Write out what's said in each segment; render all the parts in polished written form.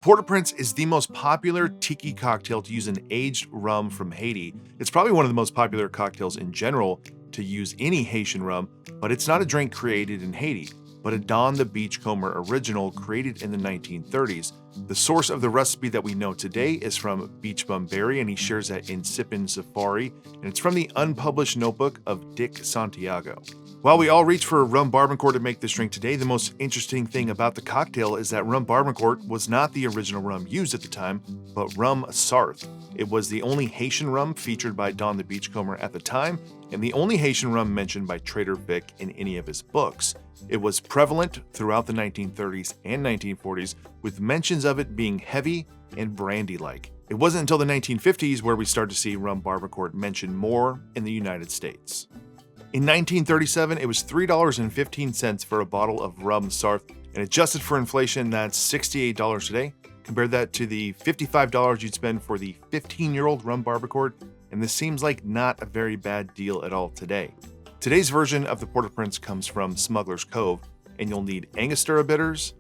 Port-au-Prince is the most popular tiki cocktail to use an aged rum from Haiti. It's probably one of the most popular cocktails in general to use any Haitian rum, but it's not a drink created in Haiti, but a Don the Beachcomber original created in the 1930s. The source of the recipe that we know today is from Beachcomber, and he shares that in Sippin' Safari, and it's from the unpublished notebook of Dick Santiago. While we all reach for Rhum Barbancourt to make this drink today, the most interesting thing about the cocktail is that Rhum Barbancourt was not the original rum used at the time, but rum Sarthe. It was the only Haitian rum featured by Don the Beachcomber at the time, and the only Haitian rum mentioned by Trader Vic in any of his books. It was prevalent throughout the 1930s and 1940s, with mentions of it being heavy and brandy-like. It wasn't until the 1950s where we started to see Rhum Barbancourt mentioned more in the United States. In 1937, it was $3.15 for a bottle of rum Sarthe, and adjusted for inflation, that's $68 today. Compare that to the $55 you'd spend for the 15-year-old Rhum Barbancourt, and this seems like not a very bad deal at all today. Today's version of the Port-au-Prince comes from Smuggler's Cove, and you'll need Angostura bitters,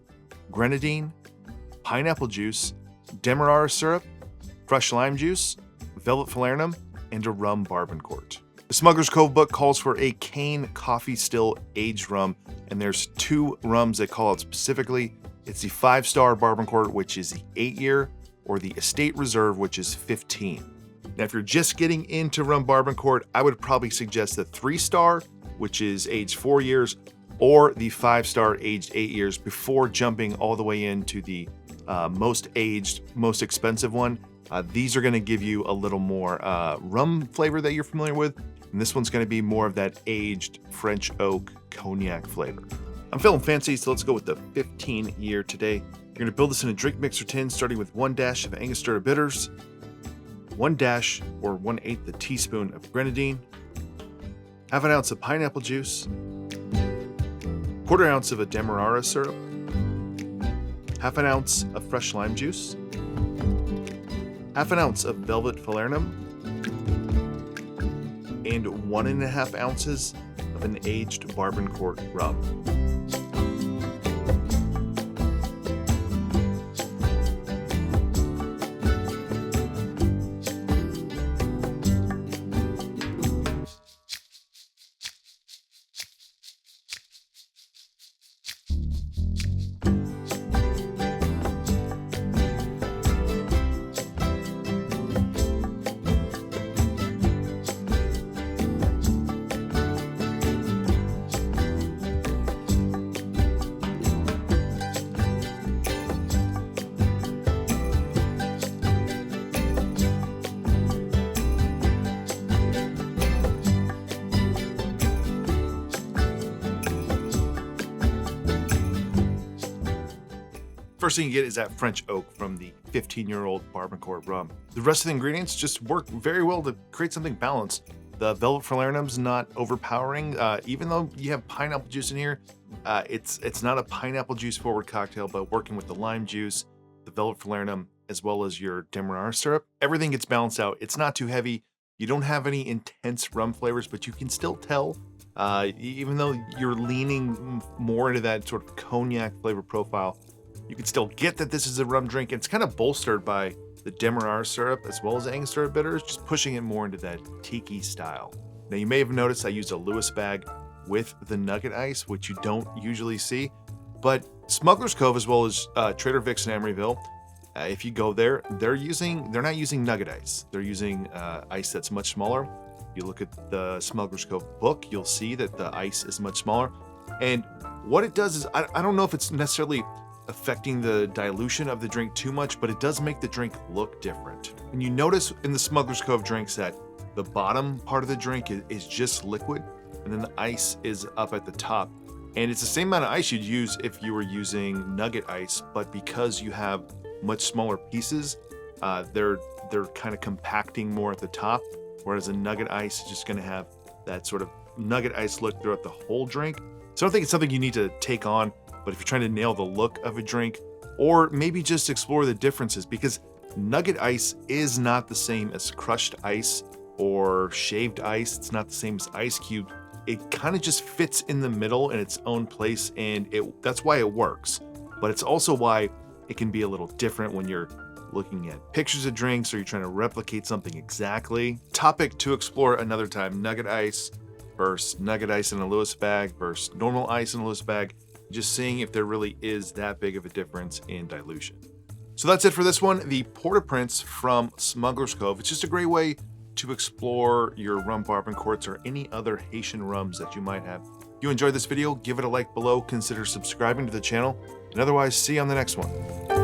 grenadine, pineapple juice, Demerara syrup, fresh lime juice, velvet falernum, and a Rhum Barbancourt. The Smuggler's Cove book calls for a cane coffee still aged rum, and there's two rums they call out specifically. It's the 5-star Barbancourt, which is the 8-year, or the Estate Reserve, which is 15. Now, if you're just getting into Rhum Barbancourt, I would probably suggest the 3-star, which is aged 4 years, or the 5-star aged 8 years before jumping all the way into the most aged, most expensive one. These are going to give you a little more rum flavor that you're familiar with, and this one's going to be more of that aged French oak cognac flavor. I'm feeling fancy, so let's go with the 15-year today. You're going to build this in a drink mixer tin, starting with 1 dash of Angostura bitters, 1 dash or 1/8 a teaspoon of grenadine, half an ounce of pineapple juice, 1/4 ounce of a Demerara syrup, half an ounce of fresh lime juice, half an ounce of velvet falernum, and 1.5 ounces of an aged Barbancourt rum. First thing you get is that French oak from the 15-year-old Barbancourt rum. The rest of the ingredients just work very well to create something balanced. The velvet falernum's not overpowering, even though you have pineapple juice in here. It's not a pineapple juice forward cocktail, but working with the lime juice, the velvet falernum, as well as your Demerara syrup, everything gets balanced out. It's not too heavy. You don't have any intense rum flavors, but you can still tell, even though you're leaning more into that sort of cognac flavor profile, you can still get that this is a rum drink. It's kind of bolstered by the Demerara syrup as well as the Angostura bitters, just pushing it more into that tiki style. Now, you may have noticed I used a Lewis bag with the nugget ice, which you don't usually see, but Smuggler's Cove as well as Trader Vic's in Emeryville, if you go there, they're not using nugget ice. They're using ice that's much smaller. You look at the Smuggler's Cove book, you'll see that the ice is much smaller. And what it does is, I don't know if it's necessarily affecting the dilution of the drink too much, but it does make the drink look different. And you notice in the Smuggler's Cove drinks that the bottom part of the drink is just liquid, and then the ice is up at the top. And it's the same amount of ice you'd use if you were using nugget ice, but because you have much smaller pieces, they're kind of compacting more at the top, whereas a nugget ice is just going to have that sort of nugget ice look throughout the whole drink. So I don't think it's something you need to take on, but if you're trying to nail the look of a drink, or maybe just explore the differences, because nugget ice is not the same as crushed ice or shaved ice. It's not the same as ice cube. It kind of just fits in the middle in its own place, and that's why it works. But it's also why It can be a little different when you're looking at pictures of drinks or you're trying to replicate something exactly. Topic to explore another time: nugget ice versus nugget ice in a Lewis bag versus normal ice in a Lewis bag. Just seeing if there really is that big of a difference in dilution. So that's it for this one, the Port-au-Prince from Smuggler's Cove. It's just a great way to explore your Rhum Barbancourts or any other Haitian rums that you might have. If you enjoyed this video, give it a like below, consider subscribing to the channel, and otherwise, see you on the next one.